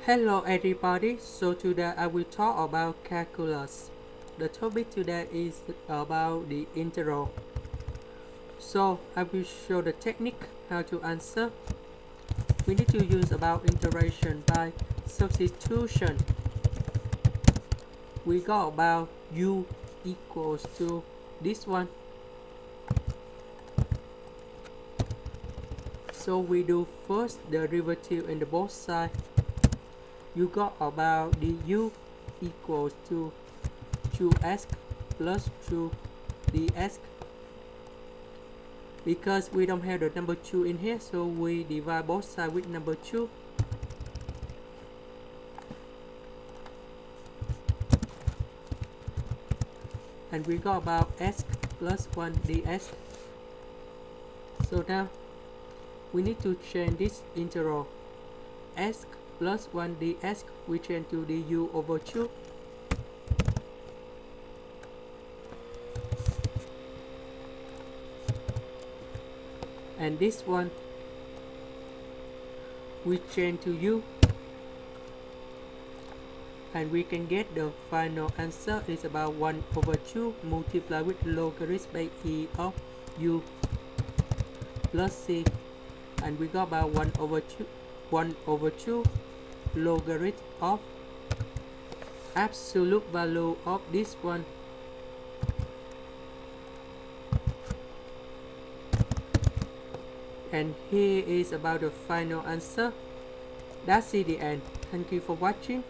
Hello everybody, so today I will talk about calculus. The topic today is about the integral. So I will show the technique how to answer. We need to use about integration by substitution. We got about u equals to this one. So we do first the derivative in the both sides. You got about the u equals to 2x plus 2ds. Because we don't have the number 2 in here, so we divide both sides with number 2. And we got about x plus 1 ds. So now we need to change this integral. X plus 1 ds we change to du over 2. And this one we change to u, and we can get the final answer is about 1 over 2 multiplied with logarithm by e of u plus c, and we got about 1 over 2 logarithm of absolute value of this one. And here is about the final answer. That's it, the end. Thank you for watching.